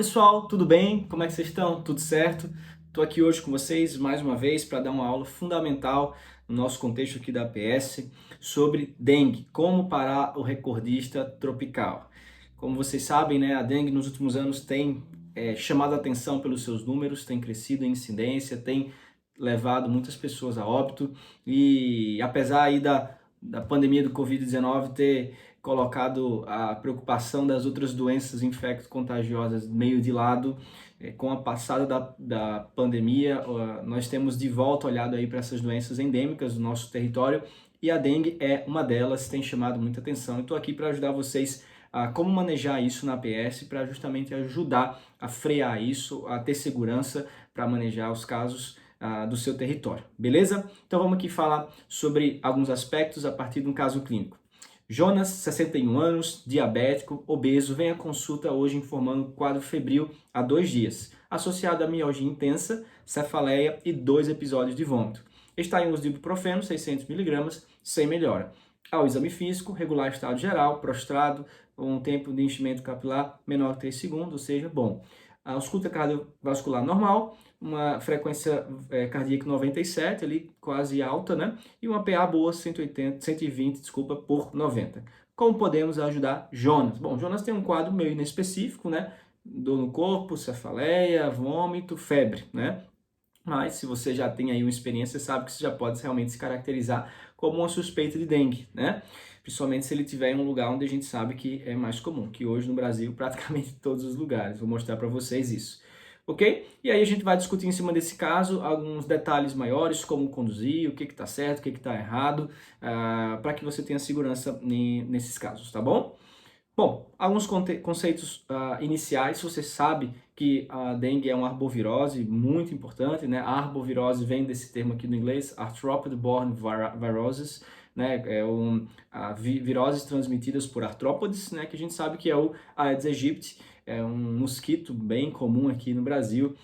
Pessoal, tudo bem? Como é que vocês estão? Tudo certo? Estou aqui hoje com vocês mais uma vez para dar uma aula fundamental no nosso contexto aqui da APS sobre dengue, como parar o recordista tropical. Como vocês sabem, né, a dengue nos últimos anos tem chamado a atenção pelos seus números, tem crescido em incidência, tem levado muitas pessoas a óbito e apesar aí da pandemia do Covid-19 ter colocado a preocupação das outras doenças infecto-contagiosas meio de lado, com a passada da pandemia, nós temos de volta olhado aí para essas doenças endêmicas do nosso território e a dengue é uma delas, tem chamado muita atenção. Eu estou aqui para ajudar vocês a como manejar isso na APS, para justamente ajudar a frear isso, a ter segurança para manejar os casos do seu território, beleza? Então vamos aqui falar sobre alguns aspectos a partir de um caso clínico. Jonas, 61 anos, diabético, obeso, vem à consulta hoje informando quadro febril há 2 dias, associado a mialgia intensa, cefaleia e 2 episódios de vômito. Está em uso de ibuprofeno, 600 mg, sem melhora. Ao exame físico, regular estado geral, prostrado, um tempo de enchimento capilar menor que 3 segundos, ou seja, bom. A ausculta cardiovascular normal, uma frequência cardíaca 97, ali quase alta, né? E uma PA boa, 120, por 90. Como podemos ajudar Jonas? Bom, Jonas tem um quadro meio inespecífico, né? Dor no corpo, cefaleia, vômito, febre, né? Mas se você já tem aí uma experiência, você sabe que isso já pode realmente se caracterizar como uma suspeita de dengue, né? Principalmente se ele estiver em um lugar onde a gente sabe que é mais comum, que hoje no Brasil praticamente todos os lugares. Vou mostrar para vocês isso. Ok? E aí a gente vai discutir em cima desse caso alguns detalhes maiores, como conduzir, o que está certo, o que está errado, para que você tenha segurança nesses casos, tá bom? Bom, alguns conceitos iniciais. Você sabe que a dengue é uma arbovirose muito importante, né? A arbovirose vem desse termo aqui no inglês, Arthropod-borne viruses, né? Viroses transmitidas por artrópodes, né? Que a gente sabe que é o Aedes aegypti, é um mosquito bem comum aqui no Brasil,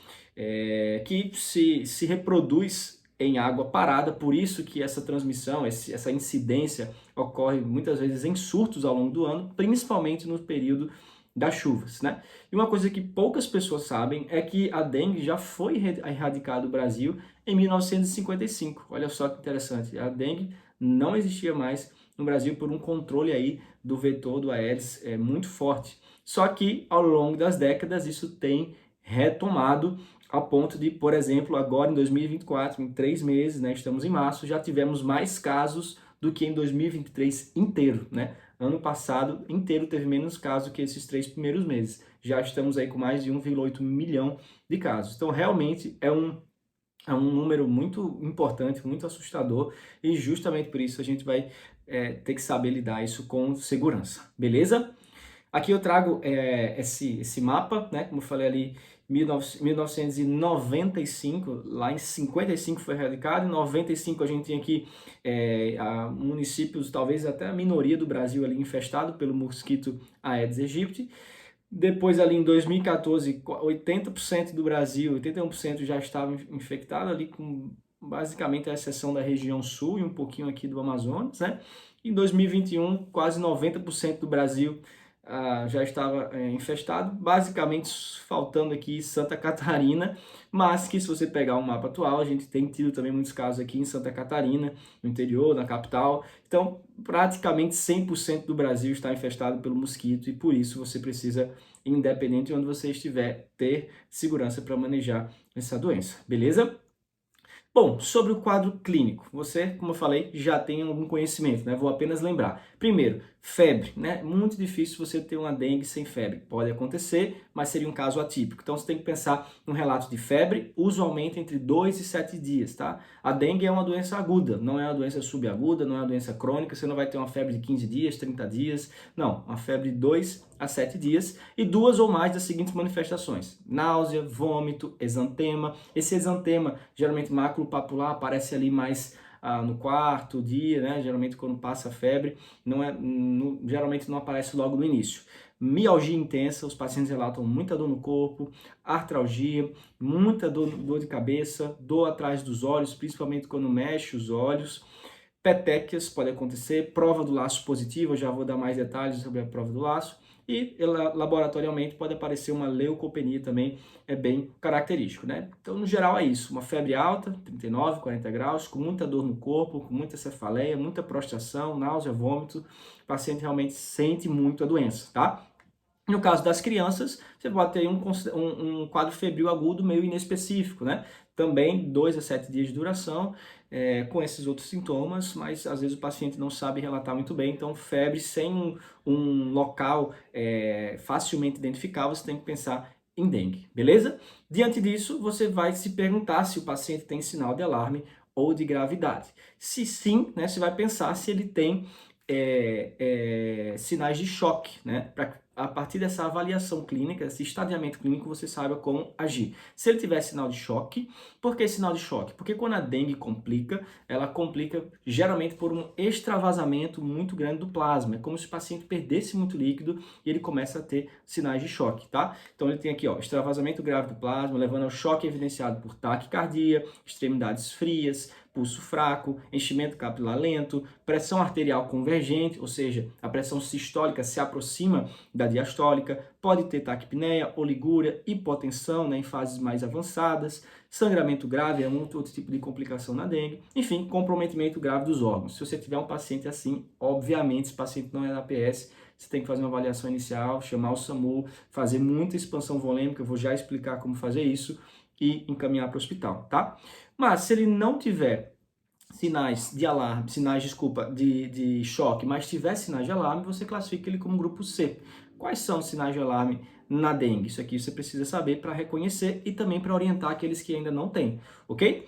que se reproduz em água parada, por isso que essa transmissão, essa incidência ocorre muitas vezes em surtos ao longo do ano, principalmente no período das chuvas, né? E uma coisa que poucas pessoas sabem é que a dengue já foi erradicada do Brasil em 1955. Olha só que interessante, a dengue não existia mais no Brasil por um controle aí do vetor do Aedes muito forte. Só que ao longo das décadas isso tem retomado ao ponto de, por exemplo, agora em 2024, em 3 meses, né, estamos em março, já tivemos mais casos do que em 2023 inteiro, né? Ano passado inteiro teve menos casos que esses 3 primeiros meses. Já estamos aí com mais de 1,8 milhão de casos. Então, realmente é um número muito importante, muito assustador, e justamente por isso a gente vai ter que saber lidar isso com segurança, beleza? Aqui eu trago esse mapa, né? Como eu falei ali, 1995, lá em 55 foi erradicado, em 95 a gente tinha aqui municípios, talvez até a minoria do Brasil ali infestado pelo mosquito Aedes aegypti. Depois ali em 2014, 80% do Brasil, 81% já estava infectado ali com basicamente a exceção da região sul e um pouquinho aqui do Amazonas, né? Em 2021, quase 90% do Brasil já estava infestado, basicamente faltando aqui Santa Catarina, mas que se você pegar o mapa atual, a gente tem tido também muitos casos aqui em Santa Catarina, no interior, na capital. Então, praticamente 100% do Brasil está infestado pelo mosquito e por isso você precisa, independente de onde você estiver, ter segurança para manejar essa doença, beleza? Bom, sobre o quadro clínico, você, como eu falei, já tem algum conhecimento, né? Vou apenas lembrar. Primeiro, febre, né? Muito difícil você ter uma dengue sem febre. Pode acontecer, mas seria um caso atípico. Então você tem que pensar num relato de febre, usualmente entre 2 e 7 dias, tá? A dengue é uma doença aguda, não é uma doença subaguda, não é uma doença crônica, você não vai ter uma febre de 15 dias, 30 dias, não. Uma febre de 2 a 7 dias e 2 ou mais das seguintes manifestações: náusea, vômito, exantema. Esse exantema, geralmente maculopapular, aparece ali mais no quarto dia, né? Geralmente quando passa a febre, geralmente não aparece logo no início. Mialgia intensa, os pacientes relatam muita dor no corpo, artralgia, muita dor de cabeça, dor atrás dos olhos, principalmente quando mexe os olhos. Petequias pode acontecer, prova do laço positiva, já vou dar mais detalhes sobre a prova do laço. E laboratorialmente pode aparecer uma leucopenia também, é bem característico, né? Então, no geral é isso, uma febre alta, 39, 40 graus, com muita dor no corpo, com muita cefaleia, muita prostração, náusea, vômito, o paciente realmente sente muito a doença, tá? No caso das crianças, você pode ter um quadro febril agudo meio inespecífico, né? Também 2 a 7 dias de duração, com esses outros sintomas, mas às vezes o paciente não sabe relatar muito bem, então febre sem um local facilmente identificável, você tem que pensar em dengue, beleza? Diante disso, você vai se perguntar se o paciente tem sinal de alarme ou de gravidade. Se sim, né, você vai pensar se ele tem sinais de choque, né? A partir dessa avaliação clínica, esse estadiamento clínico, você saiba como agir. Se ele tiver sinal de choque, por que sinal de choque? Porque quando a dengue complica, ela complica geralmente por um extravasamento muito grande do plasma. É como se o paciente perdesse muito líquido e ele começa a ter sinais de choque, tá? Então ele tem aqui, ó, extravasamento grave do plasma, levando ao choque evidenciado por taquicardia, extremidades frias, pulso fraco, enchimento capilar lento, pressão arterial convergente, ou seja, a pressão sistólica se aproxima da diastólica, pode ter taquipneia, oligúria, hipotensão, né, em fases mais avançadas, sangramento grave é um outro tipo de complicação na dengue, enfim, comprometimento grave dos órgãos. Se você tiver um paciente assim, obviamente, esse paciente não é da APS, você tem que fazer uma avaliação inicial, chamar o SAMU, fazer muita expansão volêmica, eu vou já explicar como fazer isso, e encaminhar para o hospital, tá? Mas se ele não tiver sinais de alarme, de choque, mas tiver sinais de alarme, você classifica ele como grupo C. Quais são os sinais de alarme na dengue? Isso aqui você precisa saber para reconhecer e também para orientar aqueles que ainda não têm, ok?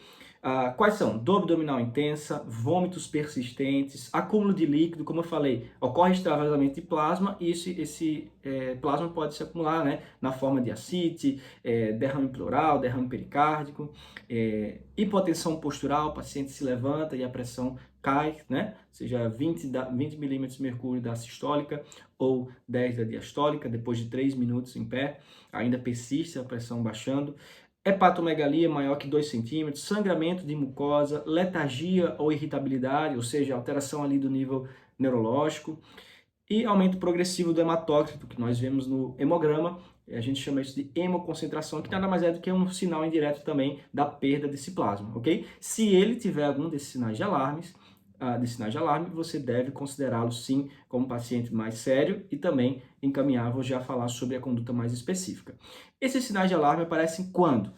Quais são? Dor abdominal intensa, vômitos persistentes, acúmulo de líquido, como eu falei, ocorre extravasamento de plasma e esse plasma pode se acumular, né, na forma de ascite, derrame pleural, derrame pericárdico, hipotensão postural, o paciente se levanta e a pressão cai, né, seja 20 milímetros de mercúrio da sistólica ou 10 da diastólica, depois de 3 minutos em pé, ainda persiste a pressão baixando. Hepatomegalia maior que 2 centímetros, sangramento de mucosa, letargia ou irritabilidade, ou seja, alteração ali do nível neurológico, e aumento progressivo do hematócrito, que nós vemos no hemograma, a gente chama isso de hemoconcentração, que nada mais é do que um sinal indireto também da perda desse plasma, ok? Se ele tiver algum desses sinais de alarme, você deve considerá-lo sim como paciente mais sério e também encaminhar, vou já falar sobre a conduta mais específica. Esses sinais de alarme aparecem quando?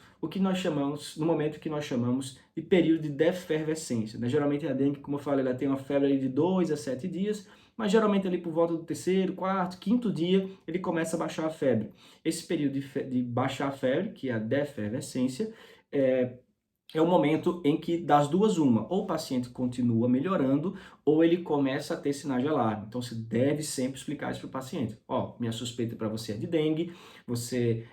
No momento que nós chamamos de período de defervescência, né? Geralmente a dengue, como eu falei, ela tem uma febre de 2 a 7 dias, mas geralmente ali por volta do 3º, 4º, 5º dia, ele começa a baixar a febre. Esse período de baixar a febre, que é a defervescência, é o momento em que, das duas, uma, ou o paciente continua melhorando, ou ele começa a ter sinais de alarme. Então, você deve sempre explicar isso para o paciente. Ó, minha suspeita para você é de dengue, você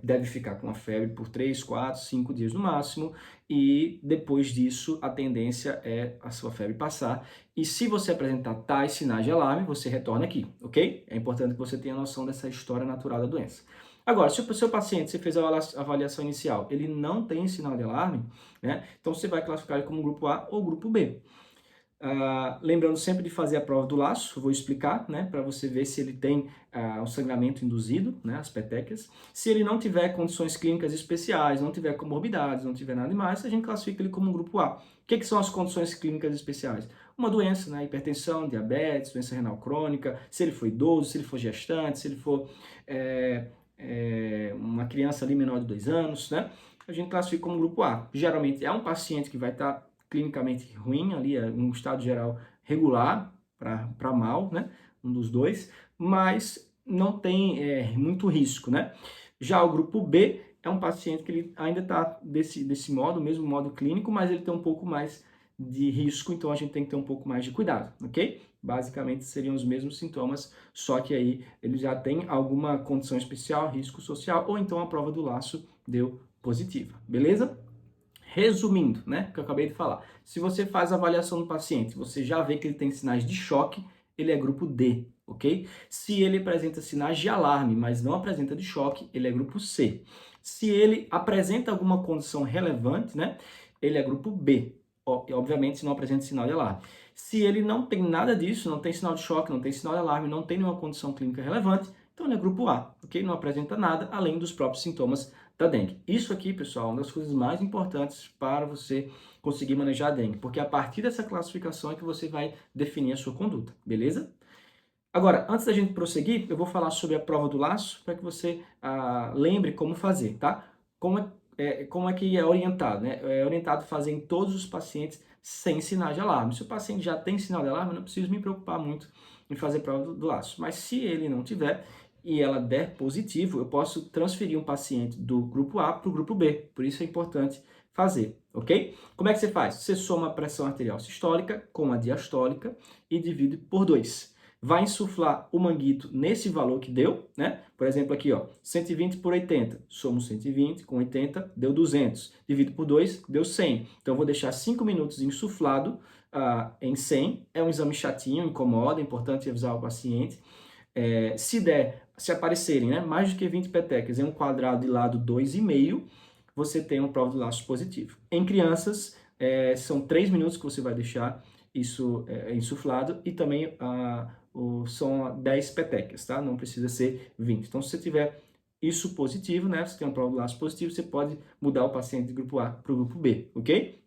deve ficar com a febre por 3, 4, 5 dias no máximo, e depois disso, a tendência é a sua febre passar. E se você apresentar tais sinais de alarme, você retorna aqui, ok? É importante que você tenha noção dessa história natural da doença. Agora, se o seu paciente, você fez a avaliação inicial, ele não tem sinal de alarme, né? Então você vai classificar ele como grupo A ou grupo B. Lembrando sempre de fazer a prova do laço, vou explicar, né, para você ver se ele tem um sangramento induzido, né, as petequias. Se ele não tiver condições clínicas especiais, não tiver comorbidades, não tiver nada demais, a gente classifica ele como grupo A. O que são as condições clínicas especiais? Uma doença, né, hipertensão, diabetes, doença renal crônica, se ele for idoso, se ele for gestante, se ele for uma criança ali menor de 2 anos, né? A gente classifica como grupo A. Geralmente é um paciente que vai estar clinicamente ruim, ali é um estado geral regular para mal, né? Um dos dois, mas não tem muito risco, né? Já o grupo B é um paciente que ele ainda está desse modo, mesmo modo clínico, mas ele tem um pouco mais de risco, então a gente tem que ter um pouco mais de cuidado, ok? Basicamente seriam os mesmos sintomas, só que aí ele já tem alguma condição especial, risco social, ou então a prova do laço deu positiva, beleza? Resumindo, né, que eu acabei de falar, se você faz a avaliação do paciente, você já vê que ele tem sinais de choque, ele é grupo D, ok? Se ele apresenta sinais de alarme, mas não apresenta de choque, ele é grupo C. Se ele apresenta alguma condição relevante, né, ele é grupo B, obviamente se não apresenta sinal de alarme. Se ele não tem nada disso, não tem sinal de choque, não tem sinal de alarme, não tem nenhuma condição clínica relevante, então ele é grupo A, ok? Não apresenta nada além dos próprios sintomas da dengue. Isso aqui, pessoal, é uma das coisas mais importantes para você conseguir manejar a dengue, porque a partir dessa classificação é que você vai definir a sua conduta, beleza? Agora, antes da gente prosseguir, eu vou falar sobre a prova do laço para que você lembre como fazer, tá? Como é que é orientado, né? É orientado a fazer em todos os pacientes sem sinais de alarme. Se o paciente já tem sinal de alarme, eu não preciso me preocupar muito em fazer prova do laço. Mas se ele não tiver e ela der positivo, eu posso transferir um paciente do grupo A para o grupo B. Por isso é importante fazer, ok? Como é que você faz? Você soma a pressão arterial sistólica com a diastólica e divide por 2. Vai insuflar o manguito nesse valor que deu, né? Por exemplo, aqui, ó, 120 por 80. Somo 120 com 80, deu 200. Divido por 2, deu 100. Então, eu vou deixar 5 minutos insuflado em 100. É um exame chatinho, incomoda, é importante avisar o paciente. Se aparecerem, né, mais do que 20 petecas em um quadrado de lado 2,5, você tem uma prova do laço positivo. Em crianças, são 3 minutos que você vai deixar isso insuflado e também são 10 petecas, tá? Não precisa ser 20. Então, se você tiver isso positivo, né, você tem uma prova do laço positivo, você pode mudar o paciente do grupo A para o grupo B, ok?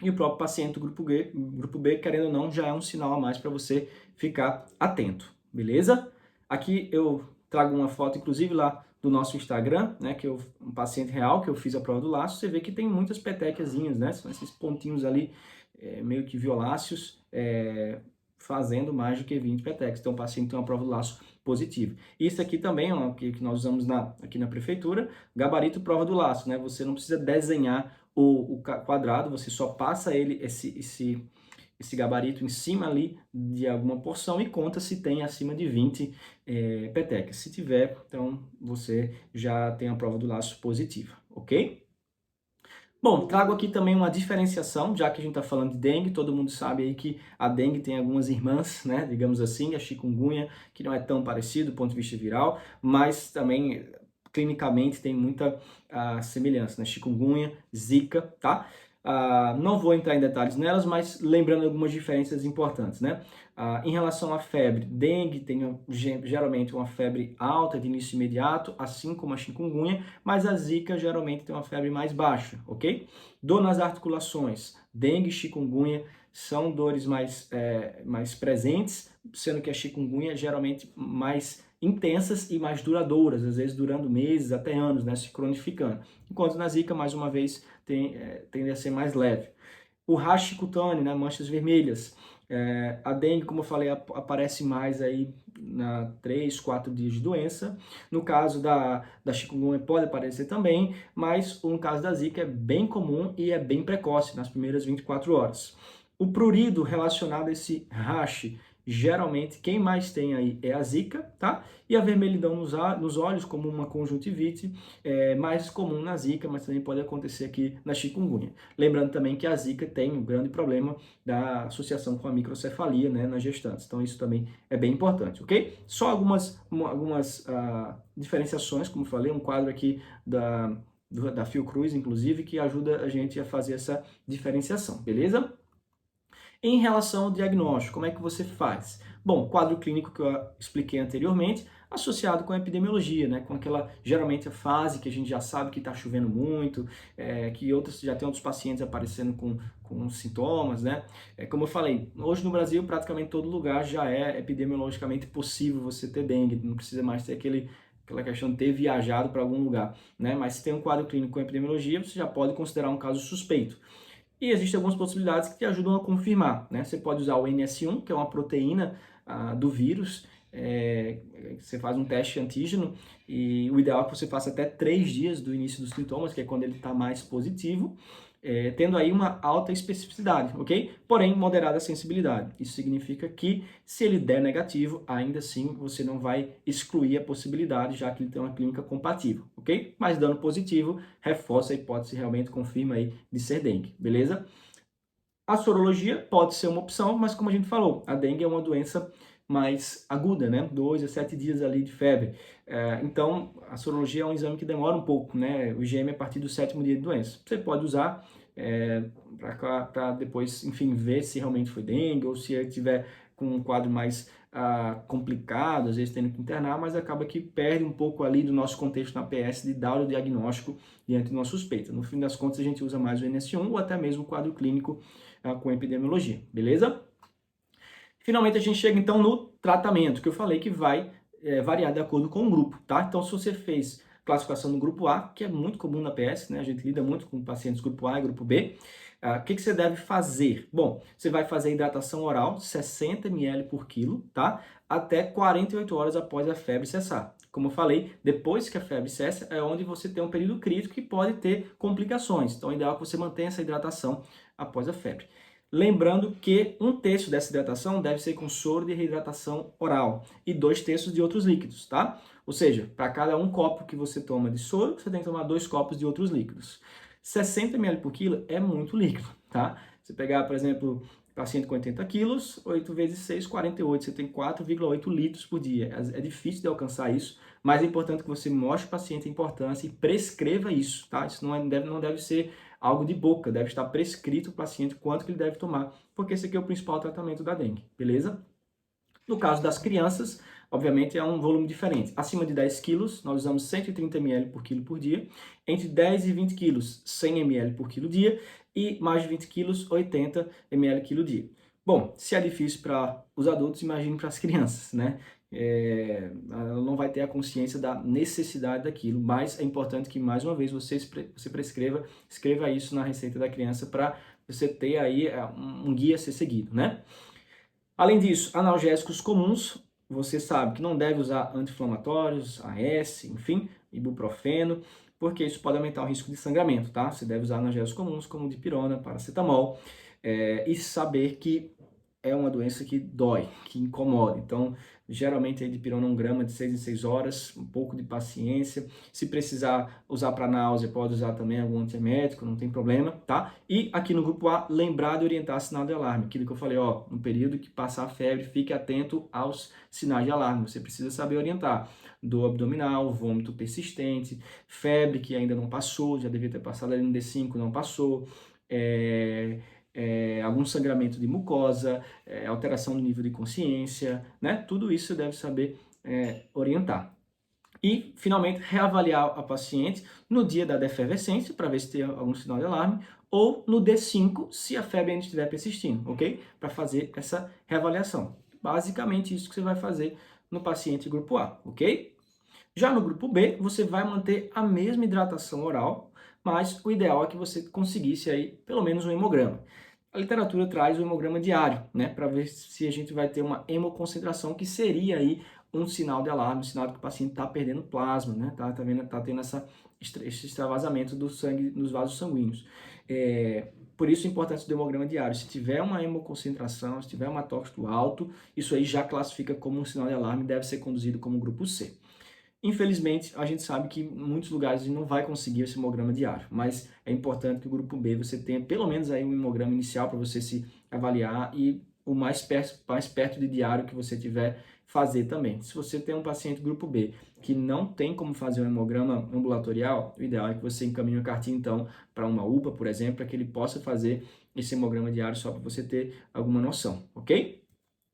E o próprio paciente do grupo B, querendo ou não, já é um sinal a mais para você ficar atento, beleza? Aqui eu trago uma foto, inclusive, lá do nosso Instagram, né, que um paciente real que eu fiz a prova do laço. Você vê que tem muitas petecazinhas, né? São esses pontinhos ali, meio que violáceos, fazendo mais do que 20 petecas. Então, o paciente tem uma prova do laço positiva. Isso aqui também é o que nós usamos aqui na prefeitura, gabarito prova do laço, né? Você não precisa desenhar o quadrado, você só passa esse gabarito em cima ali de alguma porção e conta se tem acima de 20 petecas. Se tiver, então você já tem a prova do laço positiva, ok? Bom, trago aqui também uma diferenciação, já que a gente está falando de dengue, todo mundo sabe aí que a dengue tem algumas irmãs, né, digamos assim, a chikungunya, que não é tão parecido do ponto de vista viral, mas também clinicamente tem muita semelhança, né, chikungunya, zika, tá? Não vou entrar em detalhes nelas, mas lembrando algumas diferenças importantes, né? Em relação à febre, dengue tem geralmente uma febre alta de início imediato, assim como a chikungunya, mas a zika geralmente tem uma febre mais baixa, ok? Dor nas articulações, dengue e chikungunya são dores mais presentes, sendo que a chikungunya geralmente mais intensas e mais duradouras, às vezes durando meses até anos, né, se cronificando. Enquanto na zika, mais uma vez, tende a ser mais leve. O rash cutâneo, né, manchas vermelhas. A dengue, como eu falei, aparece mais aí na 3, 4 dias de doença. No caso da chikungunya pode aparecer também, mas no caso da zika é bem comum e é bem precoce, nas primeiras 24 horas. O prurido relacionado a esse rash, geralmente quem mais tem aí é a zika, tá? E a vermelhidão nos olhos, como uma conjuntivite, é mais comum na zika, mas também pode acontecer aqui na chikungunya. Lembrando também que a zika tem um grande problema da associação com a microcefalia, né, nas gestantes. Então isso também é bem importante, ok? Só algumas diferenciações, como falei, um quadro aqui da Fiocruz, inclusive, que ajuda a gente a fazer essa diferenciação, beleza? Em relação ao diagnóstico, como é que você faz? Bom, quadro clínico que eu expliquei anteriormente, associado com a epidemiologia, né? Com aquela, geralmente, a fase que a gente já sabe que está chovendo muito, que já tem outros pacientes aparecendo com sintomas, né? Como eu falei, hoje no Brasil, praticamente todo lugar já é epidemiologicamente possível você ter dengue, não precisa mais ter aquela questão de ter viajado para algum lugar, né? Mas se tem um quadro clínico com epidemiologia, você já pode considerar um caso suspeito. E existem algumas possibilidades que te ajudam a confirmar, né? Você pode usar o NS1, que é uma proteína do vírus, você faz um teste antígeno e o ideal é que você faça até 3 dias do início dos sintomas, que é quando ele está mais positivo, tendo aí uma alta especificidade, ok? Porém, moderada sensibilidade. Isso significa que se ele der negativo, ainda assim você não vai excluir a possibilidade, já que ele tem uma clínica compatível, ok? Mas dando positivo, reforça a hipótese, realmente confirma aí de ser dengue, beleza? A sorologia pode ser uma opção, mas como a gente falou, a dengue é uma doença mais aguda, né? 2 a 7 dias ali de febre. Então, a sorologia é um exame que demora um pouco, né? O IgM a partir do 7º dia de doença. Você pode usar para depois, enfim, ver se realmente foi dengue ou se ele tiver com um quadro mais complicado, às vezes tendo que internar, mas acaba que perde um pouco ali do nosso contexto na PS de dar o diagnóstico diante de uma suspeita. No fim das contas, a gente usa mais o NS1 ou até mesmo o quadro clínico com epidemiologia, beleza? Finalmente, a gente chega então no tratamento, que eu falei que vai variar de acordo com o grupo, tá? Então, se você fez classificação no grupo A, que é muito comum na PS, né? A gente lida muito com pacientes grupo A e grupo B. O que você deve fazer? Bom, você vai fazer hidratação oral, 60 ml por quilo, tá? Até 48 horas após a febre cessar. Como eu falei, depois que a febre cessa, é onde você tem um período crítico que pode ter complicações. Então, é ideal que você mantenha essa hidratação após a febre. Lembrando que 1/3 dessa hidratação deve ser com soro de reidratação oral e 2/3 de outros líquidos, tá? Ou seja, para cada 1 copo que você toma de soro, você tem que tomar 2 copos de outros líquidos. 60 ml por quilo é muito líquido, tá? Se pegar, por exemplo, paciente com 80 quilos, 8 vezes 6, 48, você tem 4,8 litros por dia. É difícil de alcançar isso, mas é importante que você mostre ao paciente a importância e prescreva isso, tá? Isso não deve ser algo de boca, deve estar prescrito para o paciente quanto que ele deve tomar, porque esse aqui é o principal tratamento da dengue, beleza? No caso das crianças, obviamente é um volume diferente. Acima de 10 quilos, nós usamos 130 ml por quilo por dia. Entre 10 e 20 quilos, 100 ml por quilo dia. E mais de 20 quilos, 80 ml quilo dia. Bom, se é difícil para os adultos, imagine para as crianças, né? Ela não vai ter a consciência da necessidade daquilo, mas é importante que, mais uma vez, você escreva isso na receita da criança para você ter aí um guia a ser seguido, né? Além disso, analgésicos comuns, você sabe que não deve usar anti-inflamatórios, AS, enfim, ibuprofeno, porque isso pode aumentar o risco de sangramento, tá? Você deve usar analgésicos comuns como dipirona, paracetamol, e saber que é uma doença que dói, que incomoda. Então, geralmente a dipirona 1 grama de 6 em 6 horas, um pouco de paciência. Se precisar usar para náusea, pode usar também algum antiemético, não tem problema, tá? E aqui no grupo A, lembrar de orientar sinal de alarme. Aquilo que eu falei, ó, no período que passar a febre, fique atento aos sinais de alarme. Você precisa saber orientar. Dor abdominal, vômito persistente, febre que ainda não passou, já devia ter passado ali no D5, não passou, algum sangramento de mucosa, alteração do nível de consciência, né? Tudo isso você deve saber orientar. E, finalmente, reavaliar a paciente no dia da defervescência, para ver se tem algum sinal de alarme, ou no D5, se a febre ainda estiver persistindo, ok? Para fazer essa reavaliação. Basicamente, isso que você vai fazer no paciente grupo A, ok? Já no grupo B, você vai manter a mesma hidratação oral, mas o ideal é que você conseguisse aí pelo menos um hemograma. A literatura traz o hemograma diário, né, para ver se a gente vai ter uma hemoconcentração, que seria aí um sinal de alarme, um sinal de que o paciente está perdendo plasma, né, tá tendo esse extravasamento do sangue nos vasos sanguíneos. Por isso a importância do hemograma diário. Se tiver uma hemoconcentração, se tiver um atóxito alto, isso aí já classifica como um sinal de alarme e deve ser conduzido como grupo C. Infelizmente, a gente sabe que em muitos lugares a gente não vai conseguir esse hemograma diário, mas é importante que o grupo B você tenha pelo menos aí um hemograma inicial para você se avaliar e o mais perto de diário que você tiver, fazer também. Se você tem um paciente grupo B que não tem como fazer um hemograma ambulatorial, o ideal é que você encaminhe a cartinha então para uma UPA, por exemplo, para que ele possa fazer esse hemograma diário, só para você ter alguma noção, ok?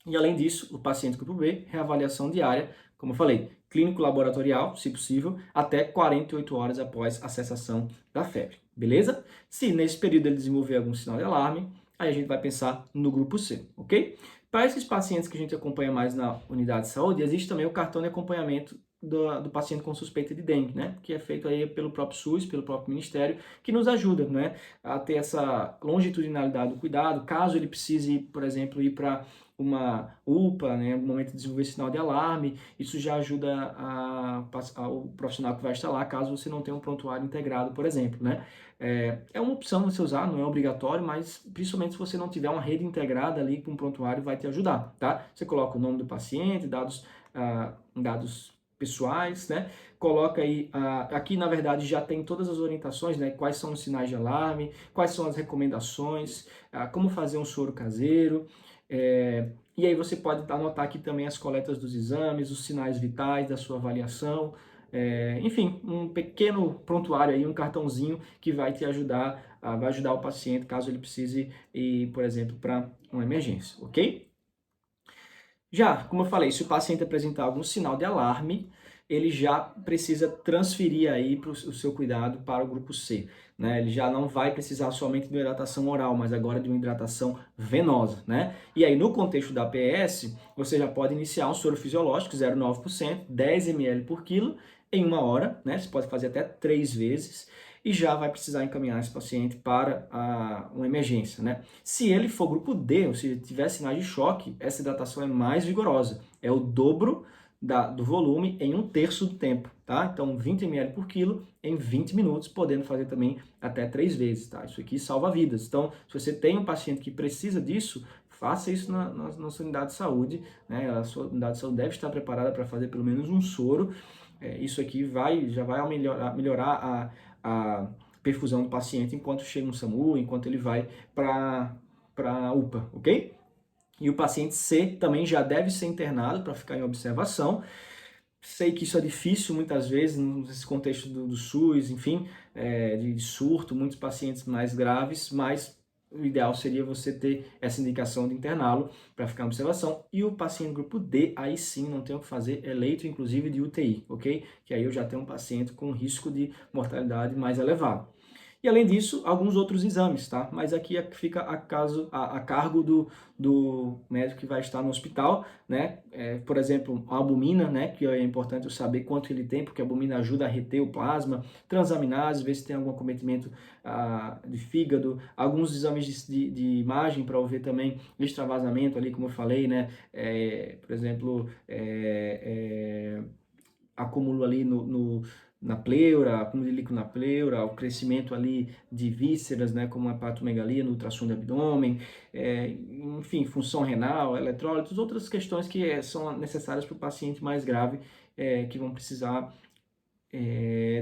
E além disso, o paciente grupo B, reavaliação diária, como eu falei, clínico laboratorial, se possível, até 48 horas após a cessação da febre, beleza? Se nesse período ele desenvolver algum sinal de alarme, aí a gente vai pensar no grupo C, ok? Para esses pacientes que a gente acompanha mais na unidade de saúde, existe também o cartão de acompanhamento do paciente com suspeita de dengue, né? Que é feito aí pelo próprio SUS, pelo próprio Ministério, que nos ajuda, né? A ter essa longitudinalidade do cuidado, caso ele precise, por exemplo, ir para uma UPA, né, no momento de desenvolver sinal de alarme, isso já ajuda o profissional que vai estar lá, caso você não tenha um prontuário integrado, por exemplo, né. É uma opção você usar, não é obrigatório, mas principalmente se você não tiver uma rede integrada ali com um prontuário, vai te ajudar, tá? Você coloca o nome do paciente, dados pessoais, né? Coloca aí, aqui na verdade já tem todas as orientações, né? Quais são os sinais de alarme, quais são as recomendações, como fazer um soro caseiro, e aí você pode anotar aqui também as coletas dos exames, os sinais vitais da sua avaliação, enfim, um pequeno prontuário aí, um cartãozinho que vai te ajudar, vai ajudar o paciente caso ele precise ir, por exemplo, para uma emergência, ok? Já, como eu falei, se o paciente apresentar algum sinal de alarme, ele já precisa transferir aí o seu cuidado para o grupo C, né? Ele já não vai precisar somente de uma hidratação oral, mas agora de uma hidratação venosa, né? E aí, no contexto da APS, você já pode iniciar um soro fisiológico, 0,9%, 10 ml por quilo, em 1 hora, né? Você pode fazer até 3 vezes, e já vai precisar encaminhar esse paciente para uma emergência, né? Se ele for grupo D, ou se tiver sinais de choque, essa hidratação é mais vigorosa, é o dobro do volume em 1/3 do tempo, tá? Então 20 ml por quilo em 20 minutos, podendo fazer também até 3 vezes, tá? Isso aqui salva vidas. Então, se você tem um paciente que precisa disso, faça isso na sua unidade de saúde, né? A sua unidade de saúde deve estar preparada para fazer pelo menos um soro. Isso aqui já vai melhorar a perfusão do paciente enquanto chega no SAMU, enquanto ele vai para a UPA, ok? E o paciente C também já deve ser internado para ficar em observação. Sei que isso é difícil muitas vezes, nesse contexto do SUS, enfim, de surto, muitos pacientes mais graves, mas o ideal seria você ter essa indicação de interná-lo para ficar em observação. E o paciente grupo D, aí sim, não tem o que fazer, é leito inclusive de UTI, ok? Que aí eu já tenho um paciente com risco de mortalidade mais elevado. E além disso, alguns outros exames, tá? Mas aqui fica a cargo do médico que vai estar no hospital, né? Por exemplo, a albumina, né? Que é importante eu saber quanto ele tem, porque a albumina ajuda a reter o plasma, transaminase, ver se tem algum acometimento de fígado, alguns exames de imagem para ver também extravasamento ali, como eu falei, né? Por exemplo, acúmulo ali na pleura, acúmulo de líquido na pleura, o crescimento ali de vísceras, né, como a hepatomegalia no ultrassom do abdômen, enfim, função renal, eletrólitos, outras questões que são necessárias para o paciente mais grave, que vão precisar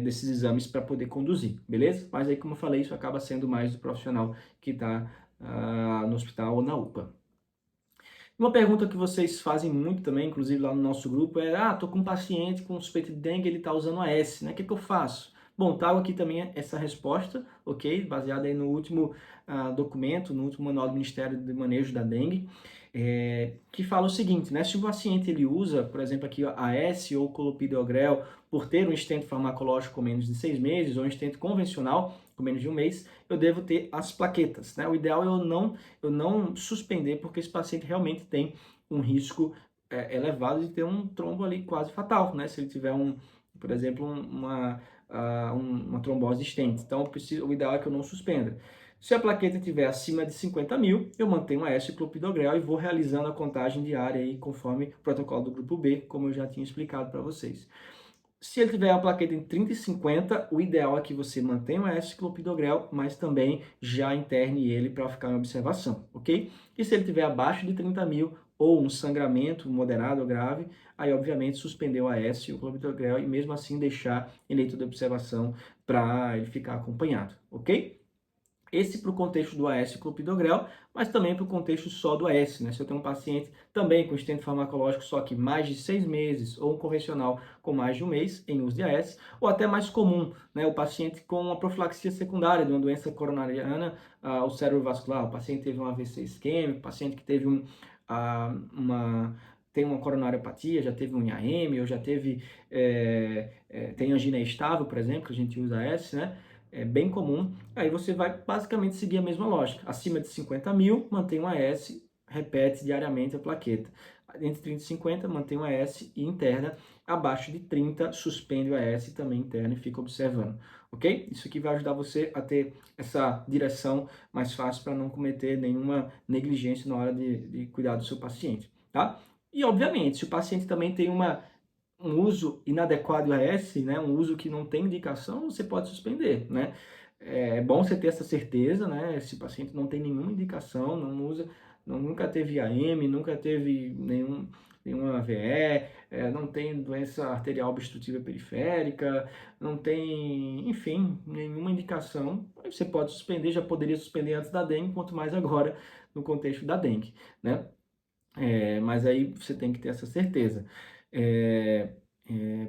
desses exames para poder conduzir, beleza? Mas aí, como eu falei, isso acaba sendo mais do profissional que está no hospital ou na UPA. Uma pergunta que vocês fazem muito também, inclusive lá no nosso grupo, é: tô com um paciente com suspeita de dengue, ele está usando AS, né? O que eu faço? Bom, trago aqui também essa resposta, ok? Baseada aí no último documento, no último manual do Ministério de Manejo da Dengue, que fala o seguinte, né? Se o paciente ele usa, por exemplo, aqui AS ou clopidogrel por ter um estente farmacológico com menos de 6 meses ou um estente convencional com menos de 1 mês, eu devo ter as plaquetas, né? O ideal é eu não suspender, porque esse paciente realmente tem um risco elevado de ter um trombo ali quase fatal, né? Se ele tiver por exemplo, uma trombose estente. Então, o ideal é que eu não suspenda. Se a plaqueta estiver acima de 50 mil, eu mantenho a S clopidogrel e vou realizando a contagem diária aí, conforme o protocolo do grupo B, como eu já tinha explicado para vocês. Se ele tiver a plaqueta em 30 e 50, o ideal é que você mantenha o S-clopidogrel, mas também já interne ele para ficar em observação, ok? E se ele tiver abaixo de 30 mil ou um sangramento moderado ou grave, aí obviamente suspender o AS e o clopidogrel e mesmo assim deixar em leito de observação para ele ficar acompanhado, ok? Esse para o contexto do AS clopidogrel, mas também para o contexto só do AS, né? Se eu tenho um paciente também com estente farmacológico só que mais de 6 meses, ou um convencional com mais de 1 mês em uso de AS, ou até mais comum, né? O paciente com uma profilaxia secundária de uma doença coronariana, o cerebrovascular, o paciente teve um AVC isquêmico, o paciente que teve tem uma coronariopatia, já teve um IAM, ou já teve, tem angina estável, por exemplo, que a gente usa AS, né? É bem comum. Aí você vai basicamente seguir a mesma lógica. Acima de 50 mil, mantém um AS, repete diariamente a plaqueta. Entre 30 e 50, mantém um AS e interna. Abaixo de 30, suspende o AS e também interna e fica observando. Ok? Isso aqui vai ajudar você a ter essa direção mais fácil para não cometer nenhuma negligência na hora de cuidar do seu paciente. Tá? E, obviamente, se o paciente também tem um uso inadequado do AS, né, um uso que não tem indicação, você pode suspender, né? É bom você ter essa certeza, né? Se o paciente não tem nenhuma indicação, não usa, nunca teve AM, nunca teve nenhuma AVE, não tem doença arterial obstrutiva periférica, não tem, enfim, nenhuma indicação, aí você pode suspender, já poderia suspender antes da dengue, quanto mais agora no contexto da dengue, né? Mas aí você tem que ter essa certeza.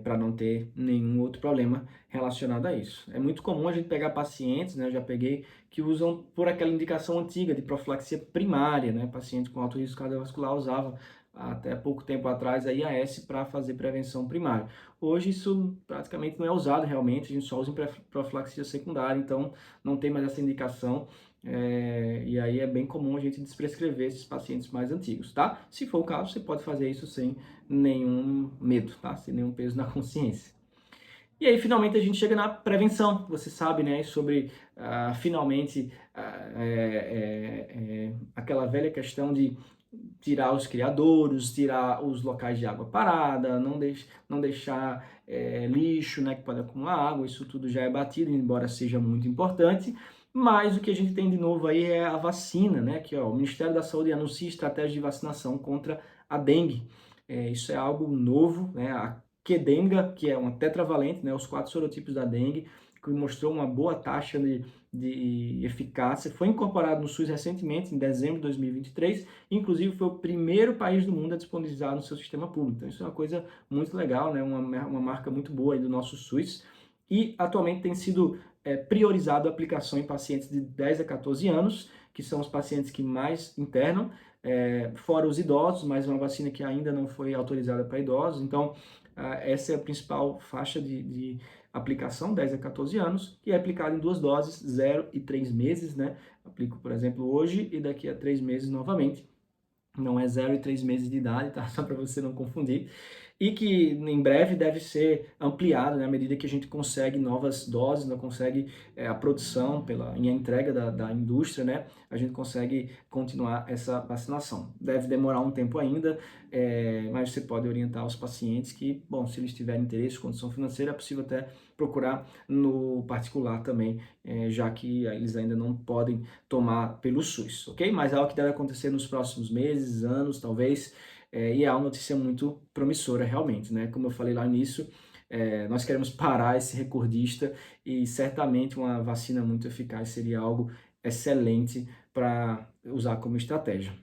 para não ter nenhum outro problema relacionado a isso. É muito comum a gente pegar pacientes, né, eu já peguei, que usam por aquela indicação antiga de profilaxia primária, né, paciente com alto risco cardiovascular usava até pouco tempo atrás a IAS para fazer prevenção primária. Hoje isso praticamente não é usado realmente, a gente só usa em profilaxia secundária, então não tem mais essa indicação. E aí é bem comum a gente desprescrever esses pacientes mais antigos, tá? Se for o caso, você pode fazer isso sem nenhum medo, tá? Sem nenhum peso na consciência. E aí, finalmente, a gente chega na prevenção. Você sabe, né, sobre, finalmente, aquela velha questão de tirar os criadouros, tirar os locais de água parada, não deixar lixo, né, que pode acumular água, isso tudo já é batido, embora seja muito importante. Mas o que a gente tem de novo aí é a vacina, né, que ó, o Ministério da Saúde anuncia estratégia de vacinação contra a dengue. Isso é algo novo, né, a Qdenga, que é uma tetravalente, né, os 4 sorotipos da dengue, que mostrou uma boa taxa de eficácia, foi incorporado no SUS recentemente, em dezembro de 2023, inclusive foi o primeiro país do mundo a disponibilizar no seu sistema público. Então isso é uma coisa muito legal, né? Uma marca muito boa aí do nosso SUS, e atualmente tem sido priorizado a aplicação em pacientes de 10 a 14 anos, que são os pacientes que mais internam, fora os idosos, mas uma vacina que ainda não foi autorizada para idosos, então essa é a principal faixa de aplicação, 10 a 14 anos, que é aplicada em 2 doses, 0 e 3 meses, né? Aplico, por exemplo, hoje e daqui a 3 meses novamente. Não é 0 e 3 meses de idade, tá? Só para você não confundir. E que em breve deve ser ampliado, né? À medida que a gente consegue novas doses, não consegue a produção e a entrega da indústria, né? A gente consegue continuar essa vacinação. Deve demorar um tempo ainda, mas você pode orientar os pacientes que, bom, se eles tiverem interesse, condição financeira, é possível até procurar no particular também, já que eles ainda não podem tomar pelo SUS, ok? Mas é algo que deve acontecer nos próximos meses, anos, talvez, e é uma notícia muito promissora realmente, né? Como eu falei lá no início, nós queremos parar esse recordista e certamente uma vacina muito eficaz seria algo excelente para usar como estratégia.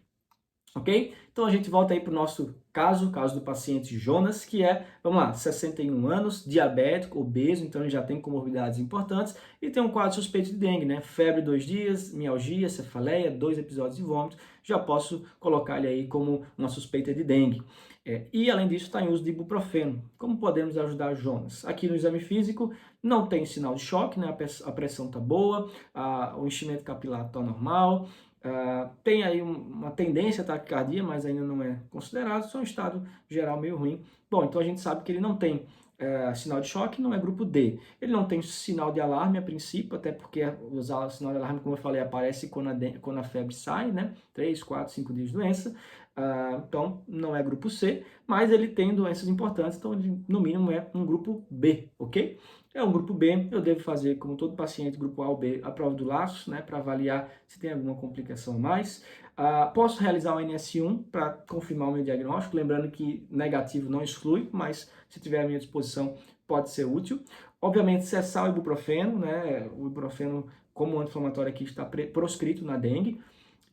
Ok? Então a gente volta aí para o nosso caso do paciente Jonas, que é, vamos lá, 61 anos, diabético, obeso, então ele já tem comorbidades importantes e tem um quadro suspeito de dengue, né? Febre 2 dias, mialgia, cefaleia, 2 episódios de vômito, já posso colocar ele aí como uma suspeita de dengue. E além disso está em uso de ibuprofeno. Como podemos ajudar Jonas? Aqui no exame físico não tem sinal de choque, né? A pressão está boa, o enchimento capilar está normal, tem aí uma tendência à taquicardia, mas ainda não é considerado, só um estado geral meio ruim. Bom, então a gente sabe que ele não tem sinal de choque, não é grupo D. Ele não tem sinal de alarme a princípio, até porque o sinal de alarme, como eu falei, aparece quando a febre sai, né? 3, 4, 5 dias de doença. Então não é grupo C, mas ele tem doenças importantes, então ele, no mínimo é um grupo B, ok? É um grupo B, eu devo fazer, como todo paciente, grupo A ou B, a prova do laço, né, para avaliar se tem alguma complicação a mais. Posso realizar o NS1 para confirmar o meu diagnóstico, lembrando que negativo não exclui, mas se tiver à minha disposição pode ser útil. Obviamente, cessar o ibuprofeno, né, o ibuprofeno como anti-inflamatório aqui está proscrito na dengue.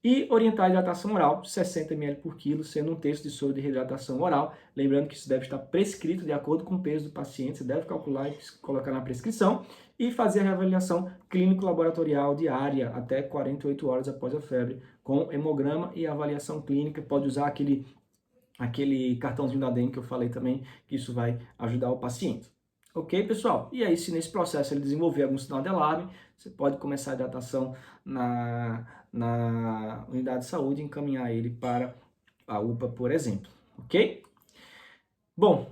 E orientar a hidratação oral, 60 ml por quilo, sendo um terço de soro de reidratação oral. Lembrando que isso deve estar prescrito de acordo com o peso do paciente, você deve calcular e colocar na prescrição. E fazer a reavaliação clínico-laboratorial diária até 48 horas após a febre, com hemograma e avaliação clínica. Pode usar aquele cartãozinho da dengue que eu falei também, que isso vai ajudar o paciente. Ok, pessoal? E aí, se nesse processo ele desenvolver algum sinal de alarme, você pode começar a hidratação na unidade de saúde e encaminhar ele para a UPA, por exemplo. Ok? Bom,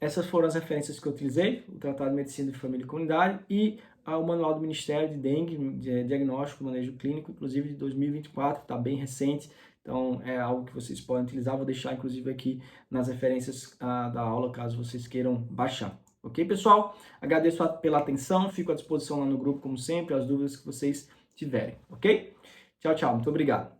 essas foram as referências que eu utilizei, o Tratado de Medicina de Família e Comunidade e o Manual do Ministério de Dengue, de Diagnóstico e Manejo Clínico, inclusive de 2024, está bem recente, então é algo que vocês podem utilizar, vou deixar inclusive aqui nas referências da aula, caso vocês queiram baixar. Ok, pessoal? Agradeço pela atenção, fico à disposição lá no grupo, como sempre, as dúvidas que vocês tiverem, ok? Tchau, tchau, muito obrigado.